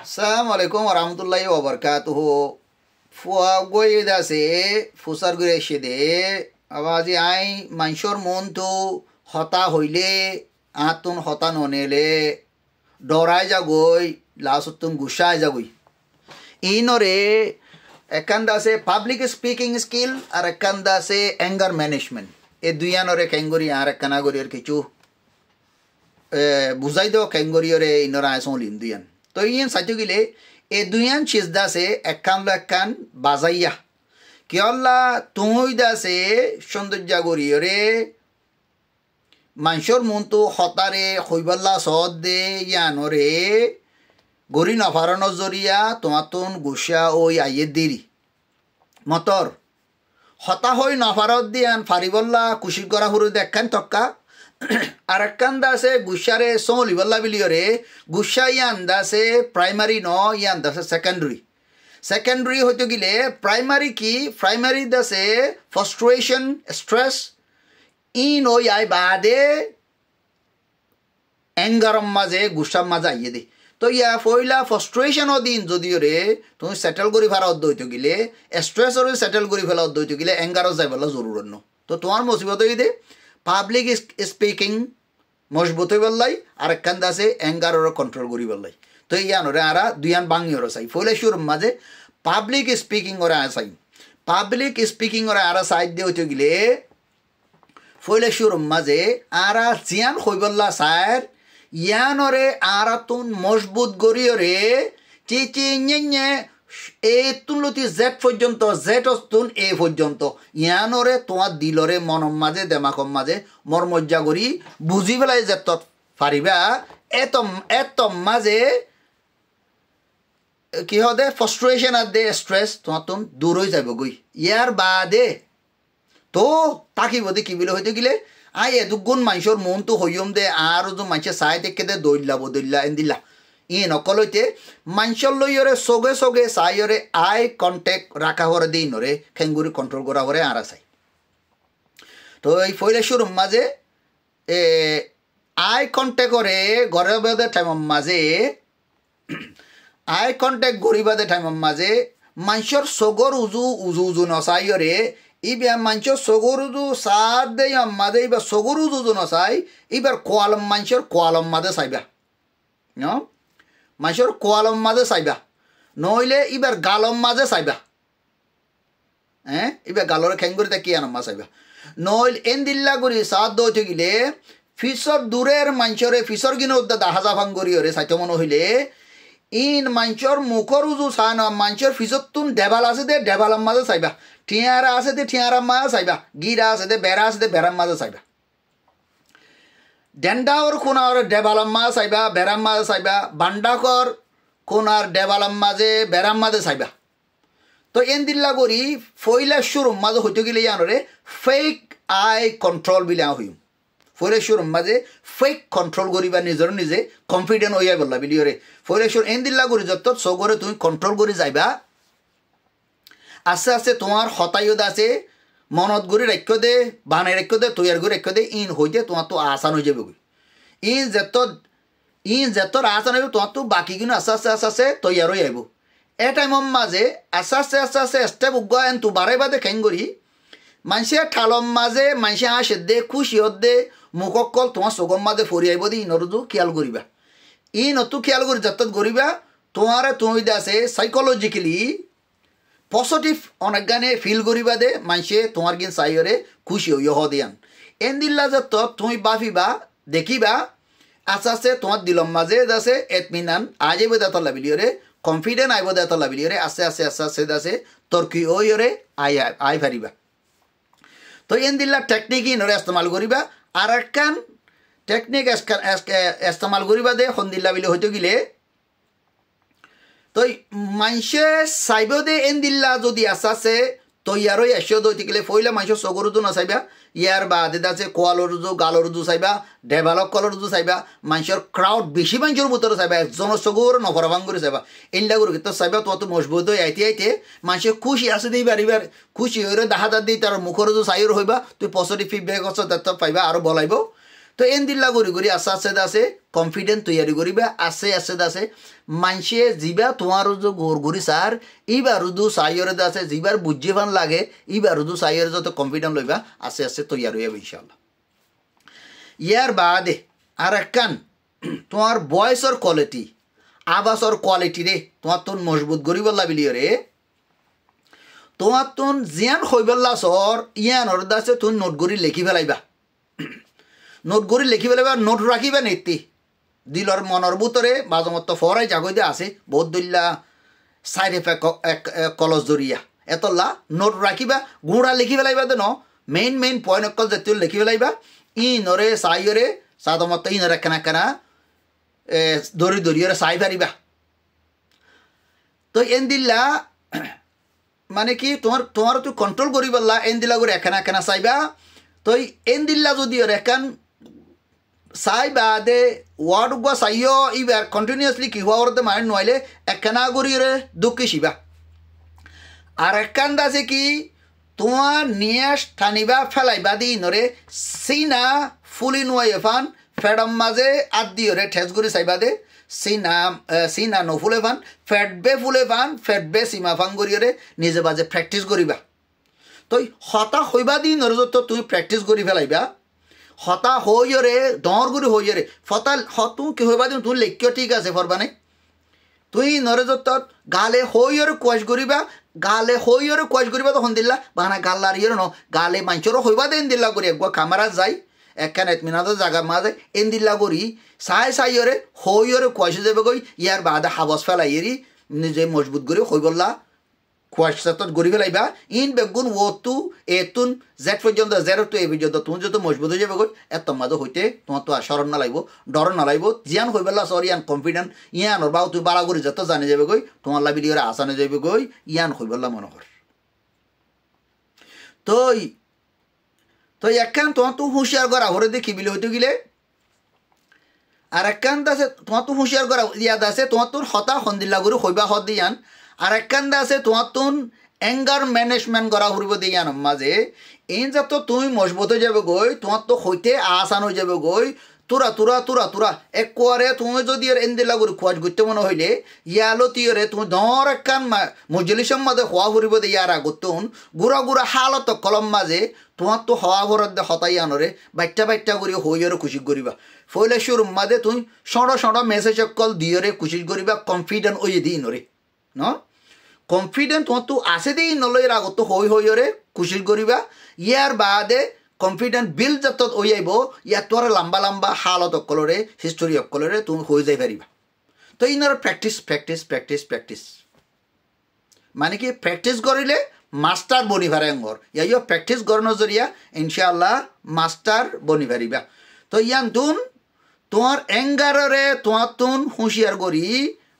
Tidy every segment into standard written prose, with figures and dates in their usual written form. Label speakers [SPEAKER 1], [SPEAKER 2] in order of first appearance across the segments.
[SPEAKER 1] Assalamualaikum warahmatullahi wabarakatuh. Fuwa goy da se fusar gure shede awazi ai manshor montu hota hoile atun hota nonele dorai ja goy lasutun gusha ja goy inore ekanda se public speaking skill ar ekanda se anger management e duyanore kengori ar ekana gori kichu buzai do kengori ore inora son lindian तो ये सच्चो के लिए ये दुनिया चीज़ दा से एकान बाज़ाया क्या अल्लाह तुम्हें दा से शुंदर जागोरी रे मानशोर मुंतो खतारे खुबल्ला सौद दे या नोरे गोरी नफारनो जोरिया तुम्हातुन गुशा ओ या ये देरी मतोर खता होई नफारत दियान फारिबल्ला कुशिक करा हुरु देखान तक्का Arakanda se gushare so liballa biliore gusha yanda se primary no yanda se secondary hoto gile primary ki primary da se frustration stress in o yai bade anger maze gusha maza yede to ya foila frustration o din jodi ore তুমি settle kori phara oddo hoto gile stress ore settle kori phela oddo hoto gile anger o jaibala zorur no to tomar musibot hoide public speaking मजबूत बल्लाई are कंदा से anger और control करी बल्लाई तो यान रे आरा दुयान बांगी और साई फोले शुरू माजे पब्लिक स्पीकिंग और आ साई पब्लिक स्पीकिंग और आरा साइड दे होतो गिले फोले शुरू माजे आरा जियान खोइबल्ला सायर यान रे आरा तुन मजबूत गरी रे चिची न्ये এতুলতি জেড পর্যন্ত জেড অস্তুন এ পর্যন্ত ইয়ানরে তোমার দিলরে মনম মাঝে দেমাকম মাঝে মর্মজ্জা করি বুঝি পেলাই যেত পারিবা এত মাঝে কি হদে ফ্রাস্ট্রেশন আর দে স্ট্রেস তোমার তুন দূর হয়ে যাব গই ইয়ার বাদে তো তাকিব দে কি বলে হইতে গেলে আই এদুগুণ মানুষের মন তো হইম দে আর যে মানুষে চাই দেখে দে দইল্লা এন্দিল্লা ই নকলইতে মানুষের লইরে সগে সগে সাইরে আই কন্টেক্ট রাখা হরে দিই নরে খেঙ্গুরি কন্ট্রোল করা হরে আর চাই তো এই ফইলে শুরু মাঝে আই কন্টেক্ট করে ঘরে বেদে টাইম মাঝে আই কন্টেক্ট গরিবাদে টাইম মাঝে মানুষের সগর উজু নসাইরে ইবা মানুষের সগর উজু সাদ দে মাঝে ইবা সগর উজু নসাই ইবার কোয়ালম মানুষের কোয়ালম মাঝে চাইবা ন মানুষের কোয়ালম মাঝে চাইবা নইলে ইবার গালম মাঝে চাইবা হ্যাঁ ইবার গালর খেঙ্গুরিতে কি আনম্মা চাইবা নইল এন্দিল্লা করি সাত দইতে গিলে ফিসর দূরের মানুষরে ফিসর গিনে উদ্দা দাহাজা ভাঙ্গরি ওরে সাইতে মনে হইলে ইন মানুষের মুখর উজু চান মানুষের ফিসর তুন ডেবাল আছে দে ডেবালাম মাঝে চাইবা ঠিয়ারা আছে দে ঠিয়ারাম মাঝে চাইবা গিরা আছে দে বেড়া আছে দে বেড়াম মাঝে চাইবা ডেন্ডাওর কোনার ডেবালাম মাঝে চাইবা বেড়াম মাঝে চাইবা বান্ডাকর কোনার ডেবালাম মাঝে বেড়াম মাঝে চাইবা তো এন্দিল্লা করি ফইলা শুরুম মাঝে হইতে গেলে জানরে ফেক আই কন্ট্রোল বিলা হইম ফইলা শুরুম মাঝে ফেক কন্ট্রোল করিবা নিজের নিজে কনফিডেন্ট হইয়া বললা বিলিয়রে ফইলা শুরু এন্দিল্লা করি যত সগরে তুমি কন্ট্রোল করে যাইবা আস্তে আস্তে তোমার হতায়ত আছে মনত গড়ি রাখ্য দে বানাই রাখ্য দে তৈয়ার করে রাখ্য দে ইন হইতে তোমার তো আসান হয়ে যাবে ইন যেত আসান হইব তোমার তো বাকি কিন্তু আস্তে আস্তে তৈয়ার হয়ে আইব এ টাইমর মাঝে আস্তে আস্তে স্টেপ উগা এন তো বাড়াই বাদে খেং করি মানুষে ঠালম মাঝে মানুষে আসে দে খুশি হত দে মুখকল তোমার চোখর মাঝে ফরি আইব দে ইনরতো খেয়াল করিবা ইনতো খেয়াল করি যত করিবা তোমার তুমি আছে সাইকোলজিক্যালি পজিটিভ অনেক গানে ফিল করিবা দে মানুষে তোমার গিন চাইরে খুশি হইয় হদিয়ান এন্দিল্লা যত তুমি বাফিবা দেখিবা আস্তে আস্তে তোমার দিলম মাঝে আছে এতমিনান আজে বোধ এত লাভিলিওরে কনফিডেন্ট আইব দে এত লাভিলিওরে আস্তে আস্তে আছে তর্কি ওইরে আই ফারিবা তো এন্দিল্লা টেকনিক ইনরে ইস্তেমাল করিবা আর একখান টেকনিক ইস্তেমাল করিবা দে সন্দিল্লা বিলে হইতে গেলে তো মানুষে চাইব দে এন্দিল্লা যদি আছে তৈয়ারই এসেও দইতে গেলে ফইলা মানুষের চগরুজু নাচাইবা ইয়ার বাদে আছে কোয়ালর উজু গালর উজু চাইবা ডেভেলপ কলর উজু চাইবা মানুষের ক্রাউড বেশি মানুষের ভিতরে চাইবা একজনের চগর নভরাভাং করে চাইবা এনলা করে তো চাইবা তোমার তো মজবুত হয়ে আইতে মানুষে খুশি আছে দিই বাড়িবার খুশি হয়ে দাহাদার দিই তার মুখর উজু চাইর হইবা তুই পজিটিভ ফিডব্যাক আছে তার পাইবা আরো বলাইব তো এন দিল্লা গড়ি গড়ি আস্তে আস্তে আছে কনফিডেন্ট তৈরি করিবা আস্তে আস্তে আছে মানুষে যিবা তোমার যে গোর ঘুরি সার এইবার দু সাইয়রে আছে যিবার বুঝে ভান লাগে এইবার দু সাইয়রে যত কনফিডেন্ট লইবা আস্তে আস্তে তৈরি হইবা ইনশাআল্লাহ ইয়ার বাদে আর একখান তোমার ভয়েসর কোয়ালিটি আবাসর কোয়ালিটি রে তোমার তোন মজবুত গরিবল্লা বিলিও রে তোমার তোন জিয়ান হইবল্লা সর ইয়ানর দাসে তুই নোট গড়ি লেখি ফেলাইবা নোট গড়ি লেখি ফেলাইবা নোট রাখিবা নেতি দিলর মনর ভিতরে বাজমত ফরাই জাগই দিয়ে আছে বহুত দল্লা সাইড এফেক্ট কলস জরিয়া এতলা নোট রাখিবা গুঁড়া লিখি ফেলাইবা দেন মেইন পয়েন্ট অকল জাতীয় লিখি ফেলাইবা ইনরে সাইরে সাদমত ইনরে কেনা কেনা দড়ি চাই পারিবা তো এন দিল্লা মানে কি তোমার তুই কন্ট্রোল করি পারলা এন দিল্লা করে এখানা চাইবা তো এন দিল্লা যদি এখান চাইবা দে ওয়ার্ড গুয়া চাইও ইবার কন্টিনিউয়াসলি কি হওয়ার মাইন্ড নইলে এখানা করি দুঃখী শিবা আর এখান আছে কি তোমার নিয়ে টানিবা ফেলাইবা দি নরে সিনা ফুলি নোয়াই এফান ফেডম মাঝে আদি রে ঠেস করে চাইবা দে সিনা নফুলে ফান ফেটবে ফুলে ফান ফেটবে সীমা ফান করিয়ে নিজে বাজে প্র্যাকটিস করিবা তো হতা হইবা দিন যত তুমি প্র্যাকটিস করি ফেলাইবা হতা হইরে ডর করে হইরে ফতা তুই কি হইবা দিন তুমি লেখিও ঠিক আছে ফরবানে তুই নরে যত গালে হইরে কোয়াশ করিবা গালে হইরে কোয়াশ করিবা তখন দিল্লা বানা গাল্লার ইয়ে ন গালে মাঞ্চরও হইবা দেন দিল্লা করি একবার কামারা যাই একখান এতমিনাদের জায়গা মাঝে এন দিল্লা করি চাইরে হইরে কোয়াশে যাবে গই ইয়ার বাদে হাবস ফেলাইয়েরি নিজে মজবুত করে হই বললা কোয়াশ সাতত গড়ি ফেলাইবা ইন বেগুন ও তু এতুন জেড পর্যন্ত জেরো টু এ পর্যন্ত তুমি যত মজবুত হয়ে যাবে গই এত মাঝে হইতে তোমার তো সরম না লাগবো ডর না লাগবো জিয়ান হই বললা সর ইয়ান কনফিডেন্ট ইয়ানোর বাউ তুই বাড়া করে যত জানে যাবে গই তোমার লাবিলি করে আসানে যাবে গই ইয়ান হই বললা মনে কর তো একখান তোমার তো হুঁশিয়ার করা হরে দেখি বিলে হইতে গেলে আর একখান আছে তোমার তো হুঁশিয়ার করা ইয়াদ আছে তোমার তোর হতা সন্দিল্লা করে হইবা হদ দিয়ান আর একখান আছে তোমার তোর অ্যাঙ্গার ম্যানেজমেন্ট করা হইব দিয়ান মাঝে এই যত তুমি মজবুত হয়ে যাবে গই তোমার তো হইতে আসান হয়ে যাবে গই তোরা একবারে তুমি যদি এর এন্দিলা করে খোয়াজ করতে মনে হইলে ইয়ালো তিয়রে তুমি ধর একখান মজলিসের মাঝে হওয়া ফুরিব দে ইয়ার আগতুন গুড়া হালত কলম মাঝে তোমার তো হওয়া ভরত দে হতাই আনরে বাইটটা করি হইরে খুশি করিবা ফইলে শুরুর মাঝে তুমি সড় মেসেজ কল দিয়রে খুশি করিবা কনফিডেন্ট ওই দিই নরে ন কনফিডেন্ট তোমার তো আসে দিই নলে এর আগত হইরে খুশি করিবা ইয়ার বাদে কনফিডেন্ট বিল যত ওই আইব ইয়ার তোর লম্বা হালত অকলরে হিস্টোরি অকলরে তুমি হয়ে যাই পারিবা তো ইনর প্র্যাকটিস মানে কি প্র্যাকটিস করিলে মাস্টার বনি পারে অঙ্গর ইয়া প্র্যাকটিস করানোর জরিয়া ইনশাআল্লাহ মাস্টার বনি পারিবা তো ইয়ান তুন তোমার অ্যাঙ্গারে তোমার তুন হুঁশিয়ার করি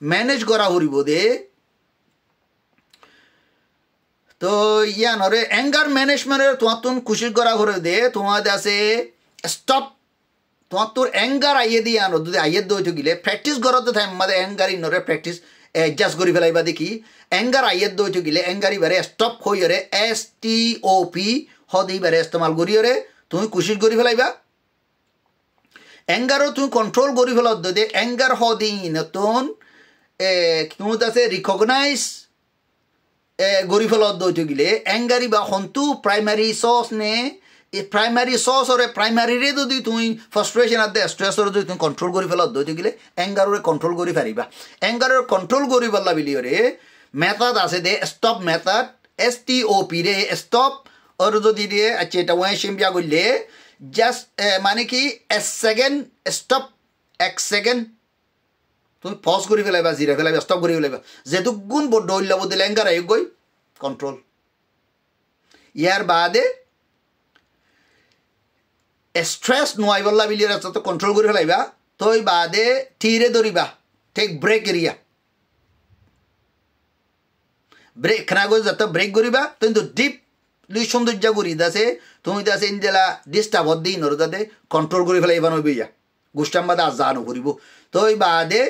[SPEAKER 1] ম্যানেজ করা হরিব দে তো ইয়ানরে অ্যাঙ্গার ম্যানেজমেন্টের তোমার তুন খুশি করা করে দে তোমাদের আছে স্টপ তোমার তোর অ্যাঙ্গার আইয়ে দিয়ে আনো যদি আইয়ে দইতে গেলে প্র্যাকটিস করাতে থাকে আমাদের অ্যাঙ্গার ইনরে প্র্যাকটিস অ্যাডজাস্ট করে ফেলাইবা দেখি অ্যাঙ্গার আইয়ে দইতে গেলে অ্যাঙ্গার ইবারে স্টপ হইরে STOP হদ ইবারে ইস্তেমাল করিরে তুমি খুশি করে ফেলাইবা অ্যাঙ্গারও তুমি কন্ট্রোল করে ফেলা দে অ্যাঙ্গার হদি নতুন তুমি আছে রিকগনাইজ গড়ি ফেলত দইতে গেলে অ্যাঙ্গারি বা হন্তু প্রাইমারি সস নে প্রাইমারি সস ওরে প্রাইমারিরে যদি তুমি ফ্রাস্ট্রেশন আর দে স্ট্রেসর যদি তুমি কন্ট্রোল করে ফেলত দইতে গেলে অ্যাঙ্গারে কন্ট্রোল করে পারিবা অ্যাঙ্গারের কন্ট্রোল করে পারলা বিলিয়রে মেথড আছে দে স্টপ মেথড STOP রে স্টপ ওর যদি দিয়ে আচ্ছা এটা ওয়াই সিম্পিয়া করলে জাস্ট মানে কি সেকেন্ড স্টপ 1 সেকেন্ড তুমি পজ করে ফেলাইবা জিরা ফেলাইবা স্টপ করে ফেলাইবা যেহেতু গুণ বড় হইলা বদলে অ্যাঙ্গার আই গই কন্ট্রোল ইয়ার বাদে স্ট্রেস নোয়াই বললা বিলিয়ে রাস্তা কন্ট্রোল করে ফেলাইবা তই বাদে তীরে ধরিবা ঠিক ব্রেক এরিয়া ব্রেক খানা গই যত ব্রেক করিবা কিন্তু ডিপ সৌন্দর্য করি দাসে তুমি দাসে ইন্দিলা ডিস্টার্ব হদ দিই নর তাতে কন্ট্রোল করে ফেলাইবা নইবা গুষ্টাম বাদে আজ জানো করিব তই বাদে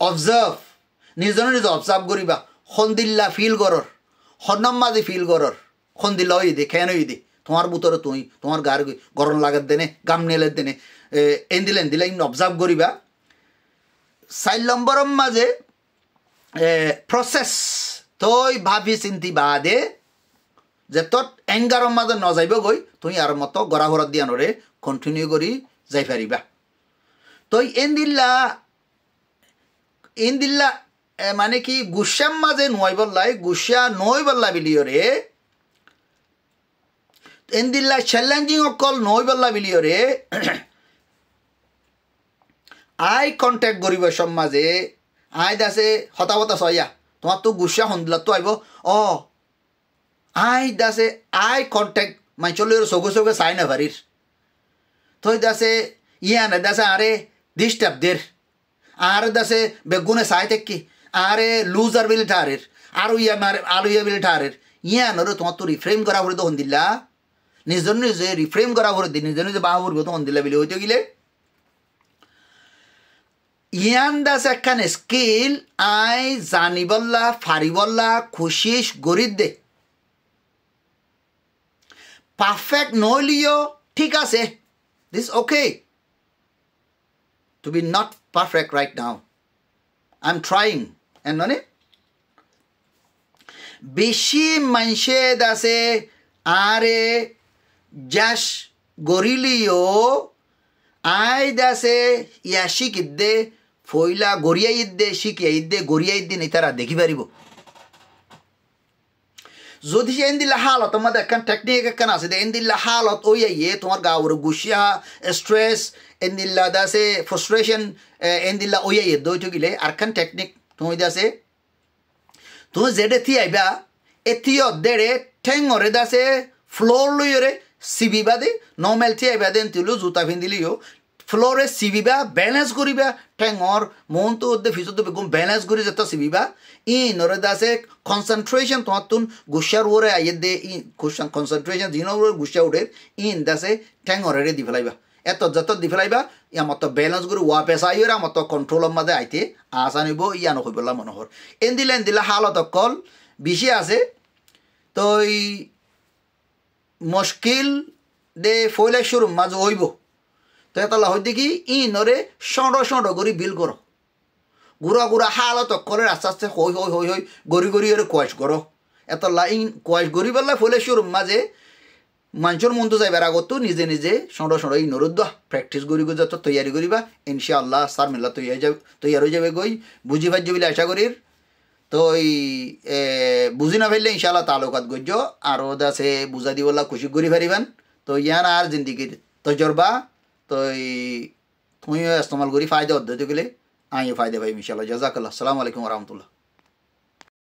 [SPEAKER 1] অবজার্ভ নিজে অবজার্ভ করিবা সন্দিল্লা ফিল করর সন্নাম মাঝে ফিল করর সন্দিল্লা হই দে খেন হই দে তোমার বুতরে তুই তোমার গার গরম লাগার দেনে গাম নেলের দেনে এন্দিলে অবজার্ভ করিবা 4 নম্বরের মাঝে প্রসেস তই ভাবি চিন্তি বাদে যে তোর এঙ্গারের মাঝে নযাইব গই তুই আর মতো গড়া ঘৰত দিয়া নরে কন্টিনিউ করি যাই পারিবা তই এন্দিল্লা মানে কি গুসার মাঝে নয় বললাই গুসা নয় বললা বিলিয়রে এন্দিল্লা চ্যালেঞ্জিং অকল নয় বললা বিলিয়রে আই কন্টেক্ট করিব সমাজে আই দাসে হতাহতা সয়া তোমার তো গুসা সন্দিলা তো আইব আই দাসে আই কন্টেক্ট মাইচলের চকুৱে চাই না পারির তই দাসে ইয়ানে দাসে আরে ডিস্টার্ব দের আর দাসে বেগুনে চাই থাকি আরে লুজার বিলি ঠারের আরো ইয়া বিলি ঠারের ইয়ানরে তোমার তো রিফ্রেম করা করে তো সন্দিলা নিজে নিজে রিফ্রেম করা করে দি নিজে নিজে বাহা করবো তো সন্দিলা বিলি হইতে গেলে ইয়ান দাস একখান স্কিল আই জানিবল্লা ফারিবল্লা খুশিস গরিব দে পারফেক্ট নইলিও ঠিক আছে this okay to be not perfect right now I'm trying and none বেশি মানুষে দাসে আরে জাস গরিলিও আই দাসে ইয়া শিখিদে ফইলা গড়িয়া ইদ্দে শিখিয়া ইদ্দে গড়িয়া ইদ্দে তারা দেখি পারিব যদি সে এন্দিল্লা হালত আমাদের একখান টেকনিক একখান আছে এন্দিল্লা হালত ওই ইয়ে তোমার গাওর গুসিয়া স্ট্রেস এন্দিল্লা দাসে ফ্রাস্ট্রেশন এন্দিল্লা ওই ইয়ে দইটো গিলে আরখান টেকনিক তুমি দাসে তুমি যেডে থি আইবা এথিও দেড়ে ঠেঙরে দাসে ফ্লোর লইরে সিবিবা দে নর্মাল থি আইবা দেন তিলু জুতা পিন্ধিলিও ফ্লোরে সিবিবা ব্যালেন্স করিবা ঠেঙর মন তো ওদের ফিসতে বেগুম ব্যালেন্স করি যেত সিবিবা নরে দাসে কনসেন্ট্রেশন তোমার তুন গুসার ওরে আইয়ে দে কনসেন্ট্রেশন দিন গুসা উঠে দাসে ঠেঙরে দি ফেলাইবা এত যত দি ফেলাইবা ইয়া মতো ব্যালেন্স করে ওয়া পেশা ইয়ে মতো কন্ট্রোলের মাঝে আইতে আশা নিব ইয়া নকইবলা মনোহর এন্দিলা হালত অকল বেশি আছে তো মুশকিল দে ফইলে শুরু মাঝে হইব তো এটা হয় দেখি নরে সঁড় করে বিল করো গুড়া হালত অকলের আস্তে আস্তে হই গড়ি ওরে কোয়াশ করো এত কোয়াশ গড়ি বেলা ফইলে শুরু মাঝে মানুষের মন তো যাইবার আগত নিজে নিজে সঁড় নরুদ্দা প্র্যাকটিস করি যত তৈয়ারি করিবা ইনশাআল্লাহ সার মেলা তৈয়ার হয়ে যাবে গই বুঝি ভাজ্য বলে আশা করির তো বুঝি না ফেললে ইনশাআল্লাহ তালুকাত গজ্য আরও দাসে বুঝা দিবলা খুশি করি পারিবান তো ইয়ান আর জিন্দিগির তজরবা তো তুমিও ইস্তেমাল করি ফায়দা অধ্যয় গেলে আমিও ফায়দা পাই ইনশাআল্লাহ জাজাকাল্লাহ আসসালামু আলাইকুম রহমতুল্লাহ